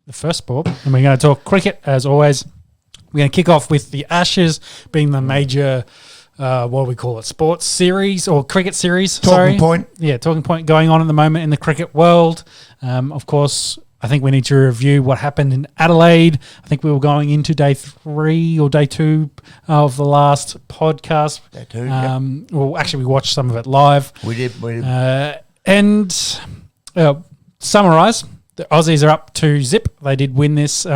the first sport, and we're going to talk cricket as always. We're going to kick off with the Ashes being the major, what do we call it, sports series or cricket series. Talking point. Yeah, talking point going on at the moment in the cricket world. Of course, I think we need to review what happened in Adelaide. I think we were going into day 3 or day 2 of the last podcast. Day 2, yeah. Well, actually, we watched some of it live. We did. And summarise, the Aussies are up 2-0. They did win this.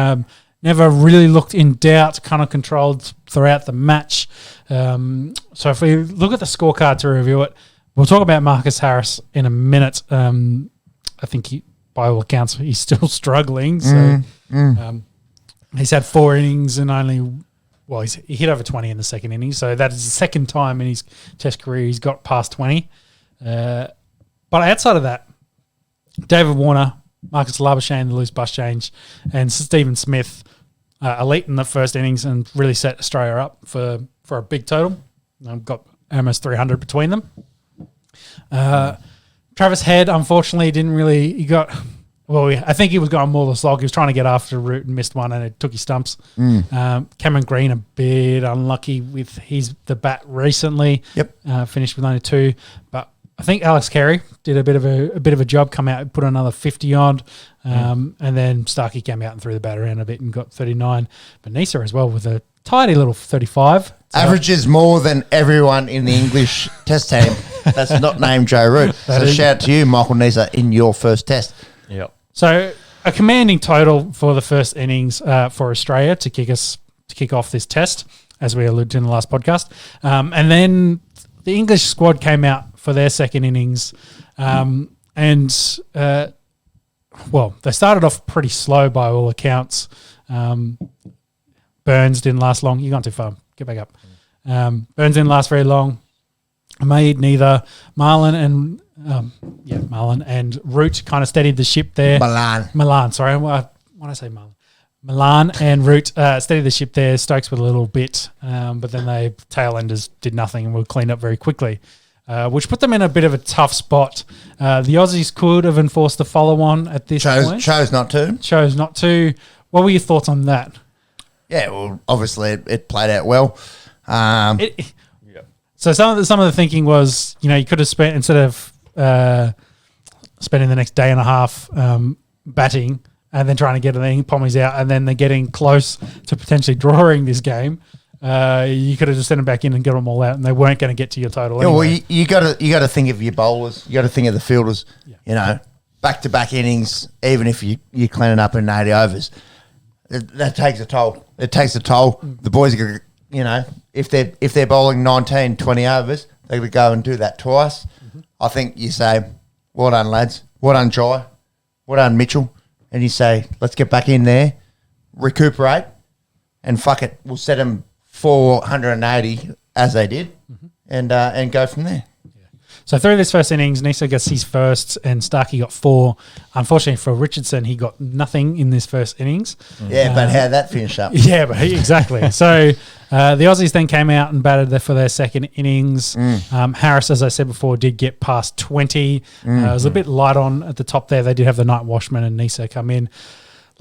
Never really looked in doubt, kind of controlled throughout the match. So if we look at the scorecard to review it, we'll talk about Marcus Harris in a minute. I think by all accounts, he's still struggling. So he's had 4 innings and he hit over 20 in the second inning. So that is the second time in his Test career he's got past 20. But outside of that, David Warner, Marcus Labuschagne, the loose bus change, and Stephen Smith elite in the first innings and really set Australia up for a big total. Got almost 300 between them. Travis Head, unfortunately, didn't really. I think he was going more the slog. He was trying to get after Root and missed one, and it took his stumps. Cameron Green a bit unlucky with the bat recently. Yep, finished with only 2, but I think Alex Carey did a bit of a job. Come out and put another 50 on, and then Starkey came out and threw the bat around a bit and got 39. But Nisa as well with a tidy little 35. Averages more than everyone in the English Test team. That's not named Joe Root. So shout out to you, Michael Nisa, in your first Test. Yep. So a commanding total for the first innings for Australia to kick off this Test, as we alluded to in the last podcast, and then the English squad came out for their second innings, and they started off pretty slow by all accounts. Burns didn't last long. You're gone too far. Get back up. Burns didn't last very long. Made neither. Marlon and Root kind of steadied the ship there. Milan. Sorry, why did I say Marlon? Milan and Root steadied the ship there. Stokes with a little bit, but then the tail enders did nothing and were cleaned up very quickly, which put them in a bit of a tough spot. The Aussies could have enforced the follow-on at this point. Chose not to. What were your thoughts on that? Yeah, well, obviously it played out well. So some of the thinking was, you could have spent, instead of spending the next day and a half batting and then trying to get the pommies out, and then they're getting close to potentially drawing this game, you could have just sent them back in and got them all out, and they weren't going to get to your total anyway. Well, you got to think of your bowlers. You got to think of the fielders. Yeah. Back-to-back innings, even if you're cleaning up in 80 overs, that takes a toll. It takes a toll. The boys are, if they're bowling 19, 20 overs, they're going to go and do that twice. I think you say, well done, lads. Well done, Jai. Well done, Mitchell. And you say, let's get back in there, recuperate, and fuck it. We'll set them 480 as they did, and go from there. So through this first innings, Nisa gets his first and Starkey got 4. Unfortunately for Richardson, he got nothing in this first innings. Yeah, but how'd that finish up? Yeah, but exactly. So the Aussies then came out and batted for their second innings. Harris, as I said before, did get past 20. It was a bit light on at the top there. They did have the night washman and Nisa come in.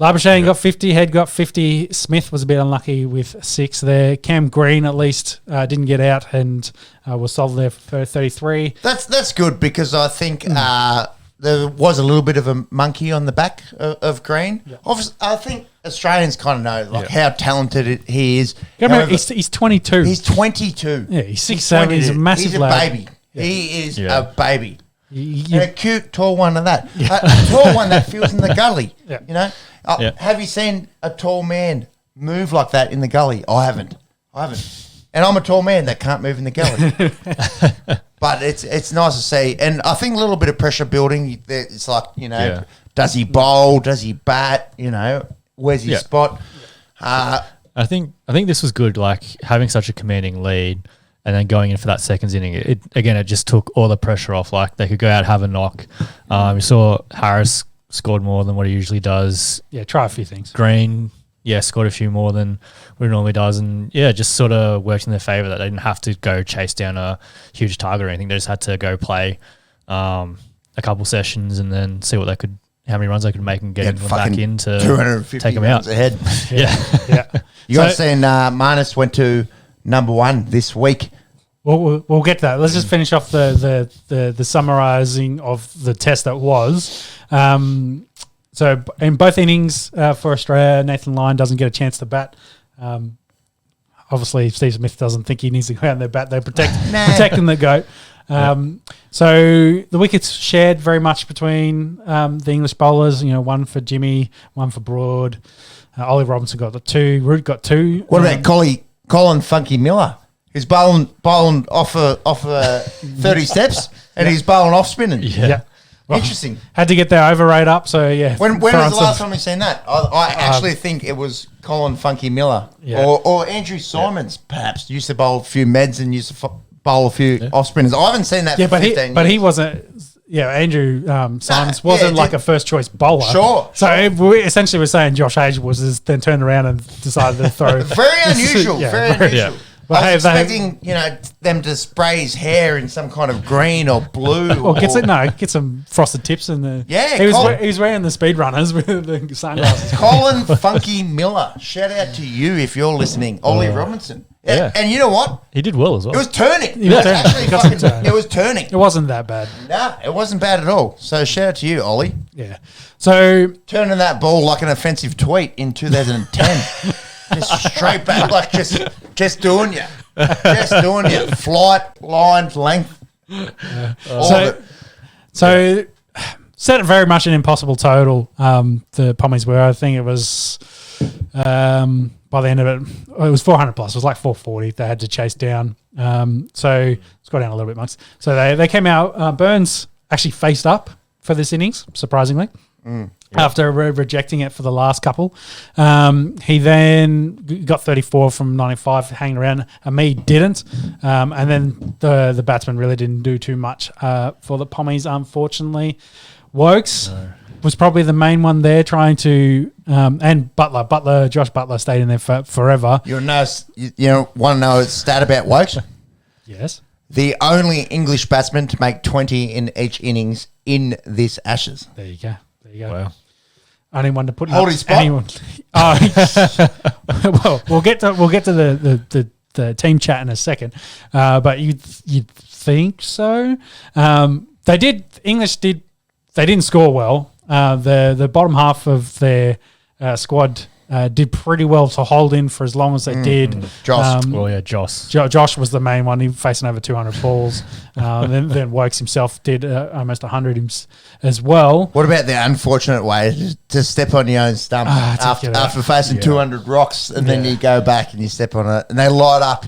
Labuschagne got 50, Head got 50. Smith was a bit unlucky with 6 there. Cam Green, at least, didn't get out and was solid there for 33. That's good, because I think there was a little bit of a monkey on the back of Green. Yeah. Obviously, I think Australians kind of know how talented he is. However, he's 22. He's 22. Yeah, he's 6'7". He's a massive lad. He's a baby. Yeah. He is a baby. And a cute, tall one of that. Yeah. A tall one that feels in the gully. Yeah. Have you seen a tall man move like that in the gully? I haven't. And I'm a tall man that can't move in the gully. But it's nice to see. And I think a little bit of pressure building. It's like, does he bowl? Does he bat? Where's his spot? I think this was good, like having such a commanding lead and then going in for that second inning. It just took all the pressure off. Like they could go out, have a knock. We saw Harris scored more than what he usually does. Yeah, try a few things. Green, scored a few more than what he normally does. And, just sort of worked in their favour that they didn't have to go chase down a huge target or anything. They just had to go play a couple sessions and then see what they could how many runs they could make and get them back in to 250 take them out. ahead. Yeah. You guys seen Marnus went to number 1 this week. We'll get to that. Let's just finish off the summarising of the test that was. So in both innings for Australia, Nathan Lyon doesn't get a chance to bat. Obviously, Steve Smith doesn't think he needs to go out and bat. They protecting the GOAT. So the wickets shared very much between the English bowlers. One for Jimmy, one for Broad. Ollie Robinson got the 2. Root got 2. What about Colin Funky Miller? He's bowling off 30 steps, and he's bowling off spinning. Yeah. Well, interesting. Had to get their over rate up. So yeah. When was the last time we seen that? I actually think it was Colin Funky Miller or Andrew Simons. Perhaps used to bowl a few meds and used to bowl a few off spinners. I haven't seen that. For 15 years. But he wasn't. Yeah, Andrew Simons wasn't like a first choice bowler. Sure. So we essentially we're saying Josh Age was then turned around and decided to throw. Very unusual. Very unusual. Yeah. Well, I was expecting, them to spray his hair in some kind of green or blue. Or get some frosted tips in the. Yeah, he was wearing the speed runners with the sunglasses. Colin Funky Miller, shout out to you if you're listening, Ollie Robinson. Yeah. And you know what? He did well as well. It was turning. It was turning. It wasn't that bad. Nah, it wasn't bad at all. So shout out to you, Ollie. Yeah. So turning that ball like an offensive tweet in 2010. Just straight back, like just doing you. Just doing you. Flight, lines, length. So set it very much an impossible total. The Pommies were, I think it was by the end of it was 400 plus. It was like 440 they had to chase down. So it's got down a little bit, Monks. So they came out. Burns actually faced up for this innings, surprisingly. After rejecting it for the last couple. He then got 34 from 95 hanging around. Me didn't. And then the batsman really didn't do too much for the Pommies, unfortunately. Wokes was probably the main one there trying to and Josh Butler stayed in there forever. You want to know a stat about Wokes? Yes. The only English batsman to make 20 in each innings in this Ashes. There you go. Wow. Only one to put hold his spot. Anyone. Well, we'll get to the team chat in a second, but you'd think so. They didn't score well. The bottom half of their squad did pretty well to hold in for as long as they did. Josh. Josh. Josh was the main one. He was facing over 200 balls. Then Wokes himself did almost 100 as well. What about the unfortunate way to step on your own stump after facing 200 rocks and then you go back and you step on it and they light up,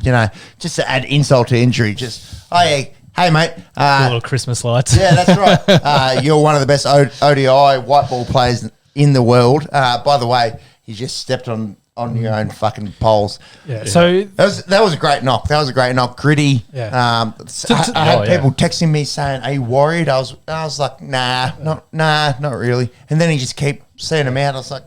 just to add insult to injury. Just, hey, mate. Little Christmas lights. Yeah, that's right. You're one of the best ODI white ball players in the world. By the way, he just stepped on your own fucking poles. Yeah. So that was a great knock. Gritty. Yeah. I had people texting me saying, "Are you worried?" I was like, "Nah, not really." And then he just kept seeing him out. I was like,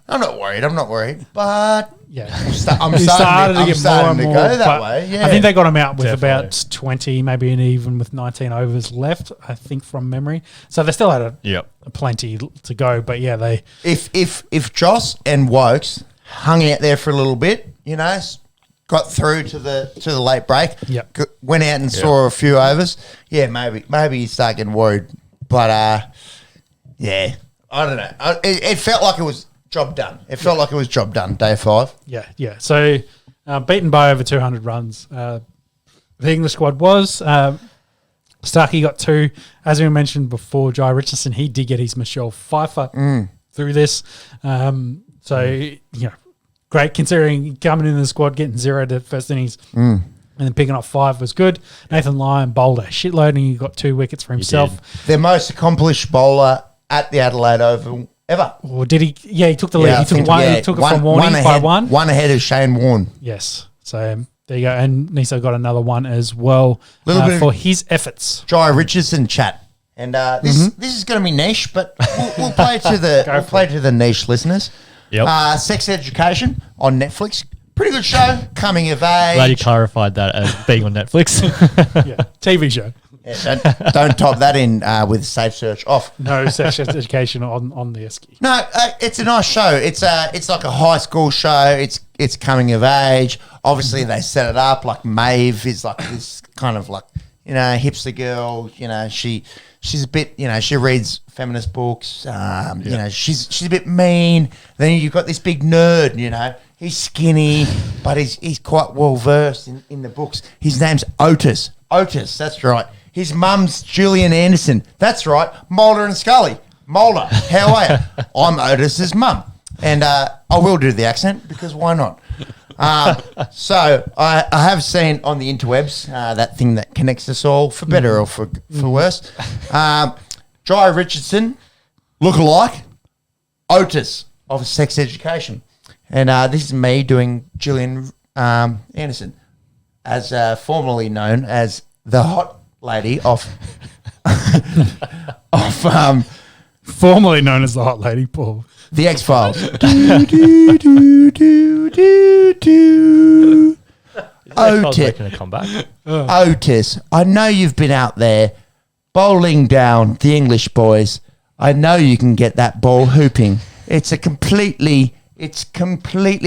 "I'm not worried." But yeah, I'm starting to go that way. Yeah. I think they got him out with about 20, maybe even with 19 overs left. I think from memory. So they still had a plenty to go. But yeah, they if Joss and Wokes hung out there for a little bit, got through to the late break, went out and saw a few overs. Yeah, maybe you start getting worried. But I don't know. It felt like it was job done. It felt like it was job done, day 5. Yeah. So beaten by over 200 runs. The English squad was. Starkey got 2. As we mentioned before, Jai Richardson, he did get his Michelle Pfeiffer through this. Great considering coming in the squad, getting 0 to first innings and then picking up 5 was good. Nathan Lyon bowled a shitload and he got 2 wickets for himself. Their most accomplished bowler at the Adelaide Oval ever. Or did he? Yeah, he took the lead. He took it from Warney by 1. One ahead of Shane Warne. Yes. So there you go. And Niso got another one as well for his efforts. Jai Richardson chat. And this is going to be niche, but we'll play to the niche listeners. Yep. Sex Education on Netflix. Pretty good show. Coming of age. Glad you clarified that as being on Netflix. TV show. Yeah, don't type that in with safe search off. No sex education on the Esky. No, it's a nice show. It's like a high school show. It's coming of age. Obviously, they set it up like Maeve is like this kind of like hipster girl. She's a bit she reads feminist books. She's a bit mean. Then you've got this big nerd. He's skinny, but he's quite well versed in the books. His name's Otis. Otis, that's right. His mum's Gillian Anderson. That's right. Mulder and Scully. Mulder, how are you? I'm Otis's mum. And I will do the accent because why not? So I have seen on the interwebs that thing that connects us all, for better or for worse. Jai Richardson, look-alike, Otis of Sex Education. And this is me doing Gillian Anderson, as formerly known as the hot lady of Formerly known as the hot lady, Paul. The X-Files. Making a comeback. Otis, I know you've been out there bowling down the English boys. I know you can get that ball hooping. It's completely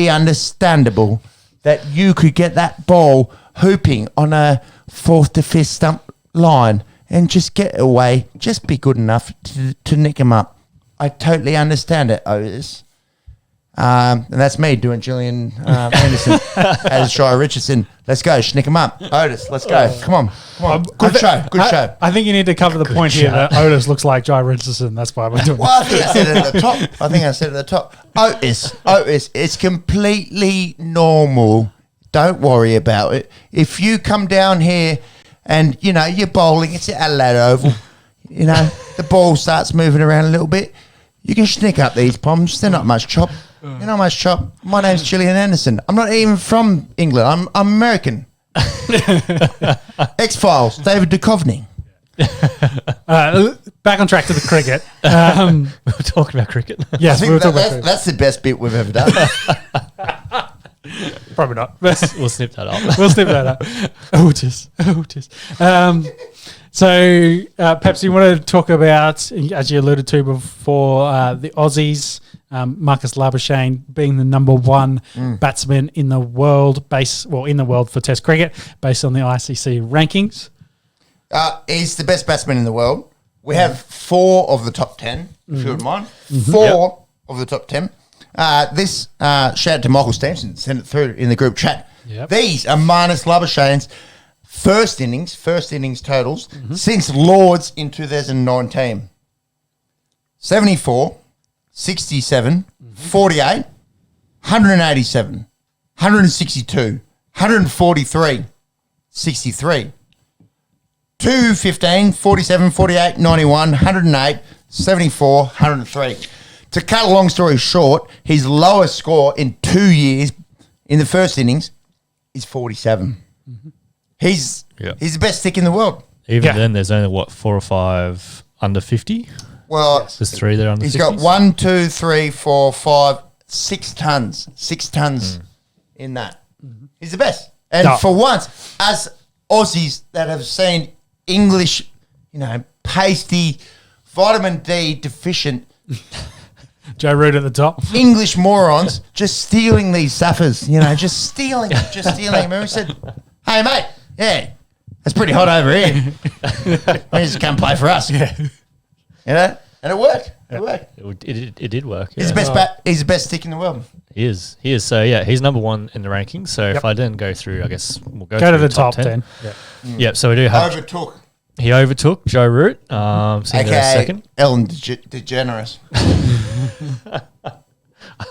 understandable that you could get that ball hooping on a 4th to 5th stump line and just get away. Just be good enough to nick him up. I totally understand it, Otis. And that's me doing Gillian Anderson as Jai Richardson. Let's go, schnick him up. Otis, let's go. Come on. Good show. I think you need to cover the point here that Otis looks like Jai Richardson. That's why we're doing Well, I think I said it at the top. Otis, it's completely normal. Don't worry about it. If you come down here and, you're bowling, it's at Adelaide Oval, the ball starts moving around a little bit, you can schnick up these poms. They're not much chop. Not much chop. My name's Gillian Anderson. I'm not even from England. I'm American. X-Files, David Duchovny. back on track to the cricket. We were talking about cricket. Yes, we were talking about cricket. That's the best bit we've ever done. Probably not. We'll snip that up. We'll snip that up. Otis. So, perhaps you want to talk about, as you alluded to before, the Aussies, Marcus Labuschagne being the number one batsman in the world, for Test cricket, based on the ICC rankings. He's the best batsman in the world. We have 4 of the top 10, if you wouldn't mind. 4 of the top 10. This shout out to Michael Stamson, sent it through in the group chat. Yep. These are Marcus Labuschagne's first innings totals since Lords in 2019. 74, 67, 48, 187, 162, 143, 63, 215, 47, 48, 91, 108, 74, 103. To cut a long story short, his lowest score in 2 years in the first innings is 47. He's the best stick in the world. Even then, there's only 4 or 5 under 50. Well, there's 3 that are under 50. He's got 1, 2, 3, 4, 5, 6 tons. 6 tons in that. He's the best. And for once, as Aussies that have seen English, pasty, vitamin D deficient Joe Root at the top. English morons just stealing these suffers, just stealing them. And we said, hey, mate, it's pretty hot over here. Why don't you just come play for us? Yeah. And it worked. It did work. Yeah. He's the best stick in the world. He is. So, he's number 1 in the rankings. So, if I didn't go through, I guess we'll go to the top 10. Yep, so we do have... He overtook Joe Root, sitting there second. Ellen DeGeneres.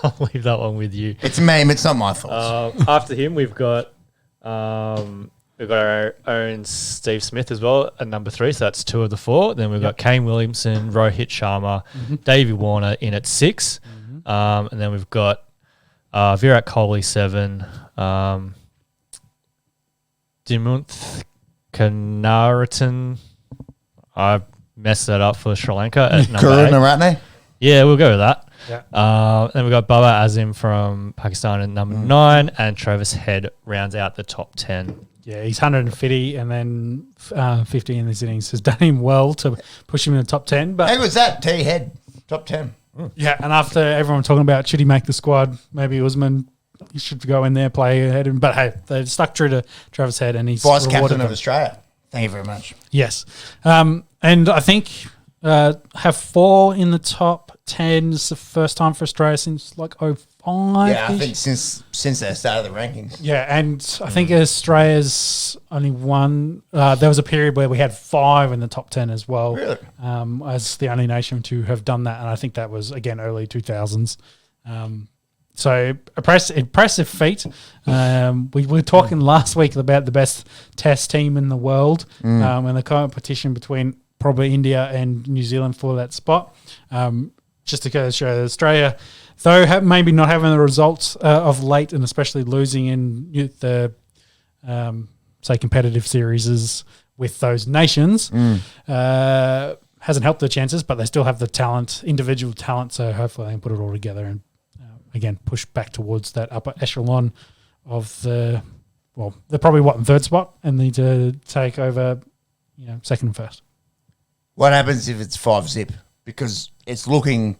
I'll leave that one with you. It's a meme. It's not my fault. After him, we've got our own Steve Smith as well at number 3. So that's 2 of the 4. Then we've got Kane Williamson, Rohit Sharma, Davey Warner in at 6. And then we've got Virat Kohli 7, Dimunth Kanaratan. I messed that up for Sri Lanka at number 8. Karunaratne? Yeah, we'll go with that. Yeah. Then we've got Baba Azim from Pakistan at number 9, and Travis Head rounds out the top 10. Yeah, he's 150 and then 50 in this innings has done him well to push him in the top 10. But How was that? T Head, top 10. yeah, and after everyone talking about should he make the squad, maybe Usman he should go in there, play ahead. But hey, they've stuck true to Travis Head and he's Vice rewarded captain of them. Australia. Thank you very much. Yes. And I think have 4 in the top 10 is the first time for Australia since like 05. Yeah, I think since they started the rankings. Yeah, and I think Australia's only one. There was a period where we had 5 in the top 10 as well. Really? As the only nation to have done that. And I think that was, again, early 2000s. So impressive feat. We were talking last week about the best test team in the world and the competition between probably India and New Zealand for that spot. Just to go to show that Australia, though maybe not having the results of late and especially losing in the, say, competitive series with those nations, hasn't helped their chances, but they still have the talent, individual talent, so hopefully they can put it all together and again, push back towards that upper echelon of they're probably in third spot and need to take over, second and first. What happens if it's 5-zip? Because it's looking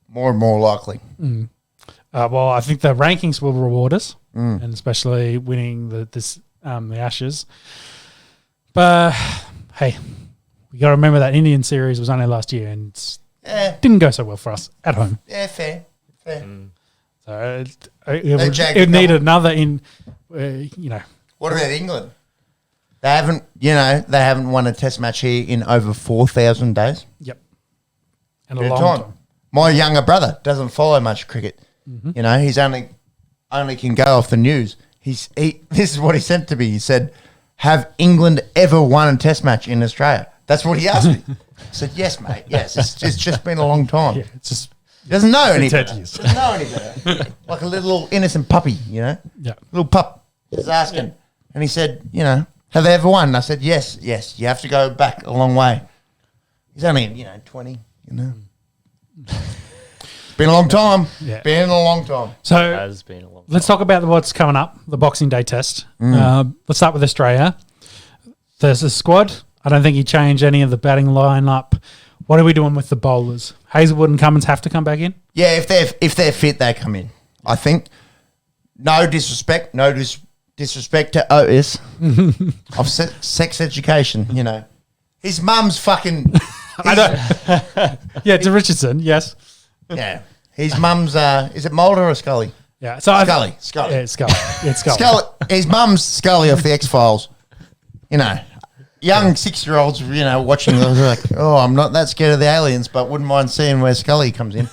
more and more likely. Well, I think the rankings will reward us, and especially winning the Ashes. But hey, we got to remember that Indian series was only last year and didn't go so well for us at home. Yeah, fair. So it would need another What about England? They haven't won a test match here in over 4,000 days. Yep. And a Bit of long time. My younger brother doesn't follow much cricket. He's only can go off the news. This is what he sent to me. He said, "Have England ever won a test match in Australia?" That's what he asked me. I said, "Yes, mate. Yes, it's just been a long time." Yeah, it's just He doesn't know any 10 better. years. Doesn't know any better. Like a little innocent puppy, Yeah. little pup. Just asking, and he said, "Have they ever won?" And I said, "Yes. You have to go back a long way." He's only 20. It's been a long time. Yeah. Been a long time. So Has been a long let's talk about what's coming up, the Boxing Day test. Let's start with Australia. There's a squad. I don't think he changed any of the batting lineup. What are we doing with the bowlers? Hazelwood and Cummins have to come back in? Yeah, if they're fit, they come in. I think. No disrespect to Otis of sex education. His mum's fucking. I know. Yeah, to Richardson, yes. Yeah, his mum's. Is it Mulder or Scully? Yeah, so Scully. Yeah, it's Scully. It's Scully. Scully. His mum's Scully of the X-Files. Young 6-year-olds, watching. Like, oh, I'm not that scared of the aliens, but wouldn't mind seeing where Scully comes in.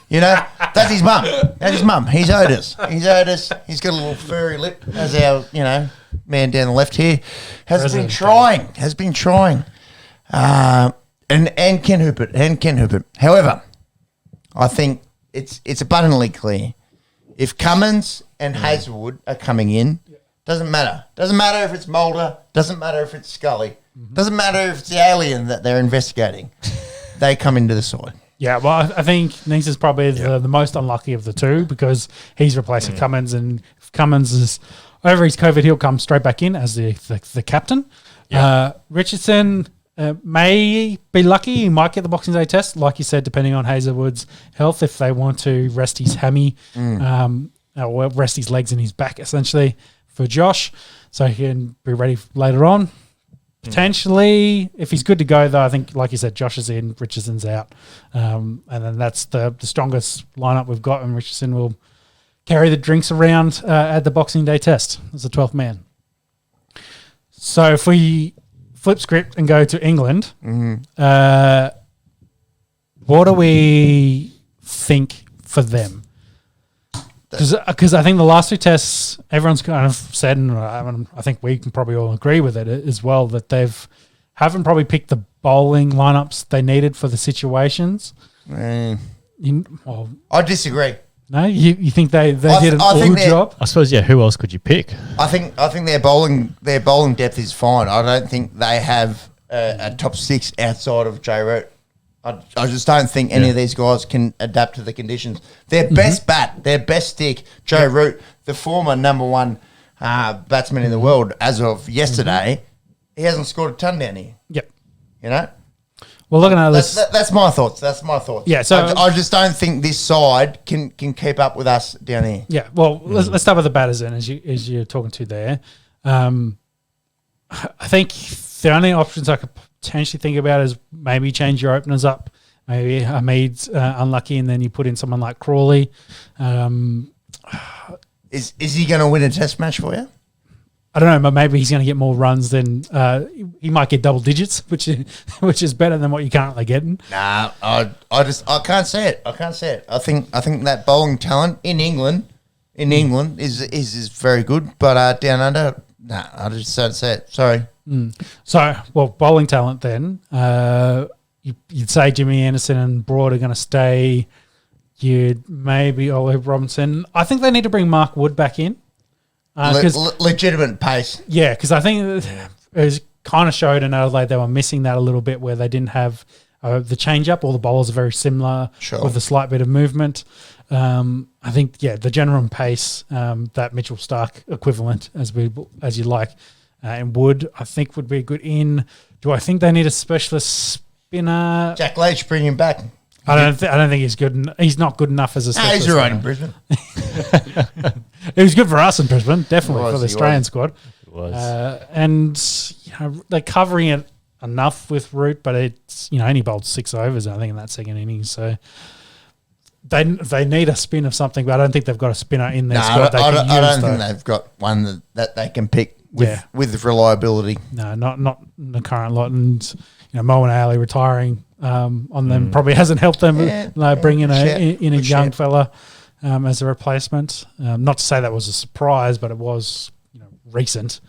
That's his mum. That's his mum. He's Otis. He's got a little furry lip, as our man down the left here has been trying. And Ken Hooper. However, I think it's abundantly clear if Cummins and Hazelwood are coming in, doesn't matter. Doesn't matter if it's Mulder. Doesn't matter if it's Scully. Doesn't matter if it's the alien that they're investigating. They come into the side. Yeah, well, I think Neese is probably the most unlucky of the two because he's replacing Cummins, and if Cummins is over his COVID, he'll come straight back in as the captain. Yeah. Richardson may be lucky. He might get the Boxing Day test, like you said, depending on Hazelwood's health, if they want to rest his hammy, or rest his legs and his back, essentially, for Josh, so he can be ready later on. Potentially, if he's good to go, though, I think, like you said, Josh is in, Richardson's out. And then that's the strongest lineup we've got, and Richardson will carry the drinks around at the Boxing Day test as the 12th man. So if we flip script and go to England, what do we think for them? Because I think the last 2 tests, everyone's kind of said, and I think we can probably all agree with it as well, that haven't probably picked the bowling lineups they needed for the situations. I disagree. No, you think they did an all job? I suppose, who else could you pick? I think their bowling depth is fine. I don't think they have a top 6 outside of Jay Root. I just don't think any of these guys can adapt to the conditions. Their best bat, their best stick, Joe Root, the former number 1 batsmen in the world as of yesterday. He hasn't scored a ton down here. Yep. You know? Well, looking at this. That's my thoughts. That's my thoughts. Yeah, so I just don't think this side can keep up with us down here. Yeah, well, let's start with the batters then, as you're talking to there. I think the only options I could potentially think about is maybe change your openers up. Maybe Hamid's unlucky, and then you put in someone like Crawley. Is he going to win a test match for you? I don't know, but maybe he's going to get more runs than he might get double digits, which is better than what you're currently getting. Nah, I can't say it. I think that bowling talent in England is very good, but down under, nah, I just don't say it. Sorry. So, well, bowling talent then. You'd say Jimmy Anderson and Broad are going to stay. You'd maybe Ollie Robinson. I think they need to bring Mark Wood back in. Legitimate pace. Yeah, because I think it was kind of showed in Adelaide they were missing that a little bit where they didn't have the change-up. All the bowlers are very similar with a slight bit of movement. I think, the general pace, that Mitchell Stark equivalent, as you like, and Wood, I think would be a good in. Do I think they need a specialist spinner? Jack Leach, bring him back. I don't think he's good. He's not good enough as a specialist. He's all right in Brisbane. It was good for us in Brisbane, definitely for the Australian squad. It was. And they're covering it enough with Root, but it's only bowled 6 overs, I think, in that second innings. So they need a spin of something, but I don't think they've got a spinner in their squad. I don't think they've got one that they can pick with reliability. No, not the current lot. And Mo and Ali retiring on them probably hasn't helped them bring in a young fella as a replacement. Not to say that was a surprise, but it was recent.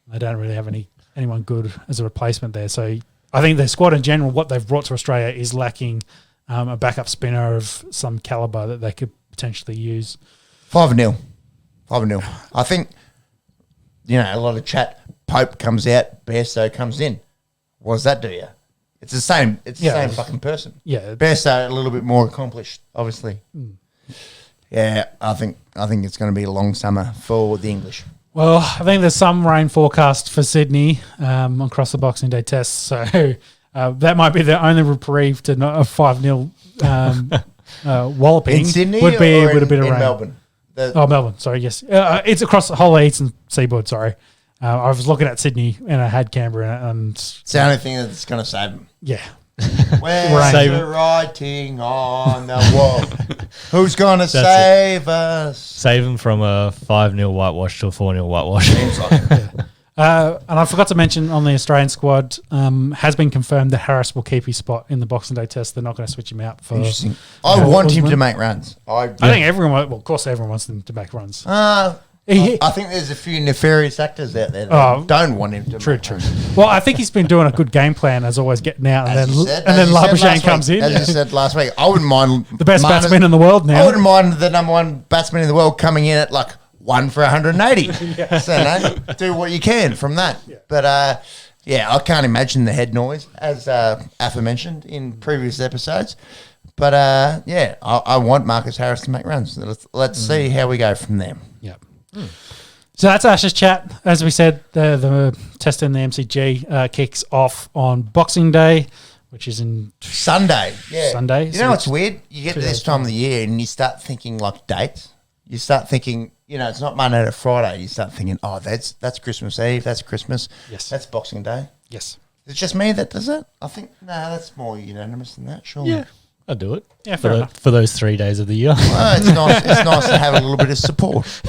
They don't really have anyone good as a replacement there. So I think their squad in general, what they've brought to Australia, is lacking a backup spinner of some calibre that they could potentially use. 5-0. I think a lot of chat. Pope comes out, Bairstow comes in. What does that do you? It's the same. It's the same fucking person. Yeah, Bairstow a little bit more accomplished, obviously. Yeah, I think it's going to be a long summer for the English. Well, I think there's some rain forecast for Sydney across the Boxing Day test, so that might be the only reprieve to not a 5-0 walloping. In Sydney would be or with a bit of rain. Melbourne? Melbourne. Sorry, yes, it's across the whole eastern seaboard. Sorry. I was looking at Sydney and I had Canberra, and it's the only thing that's going to save them. Yeah. Where's the writing on the wall? Who's going to save us? Save them from a 5-0 whitewash to a 4-0 whitewash. Seems like it. And I forgot to mention on the Australian squad, has been confirmed that Harris will keep his spot in the Boxing Day test. They're not going to switch him out. Interesting. I want him to make runs. I think everyone, of course everyone wants him to make runs. I think there's a few nefarious actors out there that don't want him to. True. Well, I think he's been doing a good game plan as always, getting out, and then Labuschagne comes in. As you said last week, I wouldn't mind the best batsman in the world now. I wouldn't mind the number one batsman in the world coming in at like 1 for 180. So do what you can from that. Yeah. But I can't imagine the head noise as aforementioned in previous episodes. But I want Marcus Harris to make runs. Let's see how we go from there. Yeah. So that's Ash's chat. As we said, the test in the MCG kicks off on Boxing Day, which is in Sunday. Yeah. Sunday. You know what's weird? You get to this time of the year and you start thinking like dates. You start thinking, it's not Monday to Friday. You start thinking, that's Christmas Eve. That's Christmas. Yes. That's Boxing Day. Yes. It's just me that does it. I think, that's more unanimous than that, surely. Yeah. I'll do it. Yeah, fair enough. For those 3 days of the year. Well, it's nice to have a little bit of support.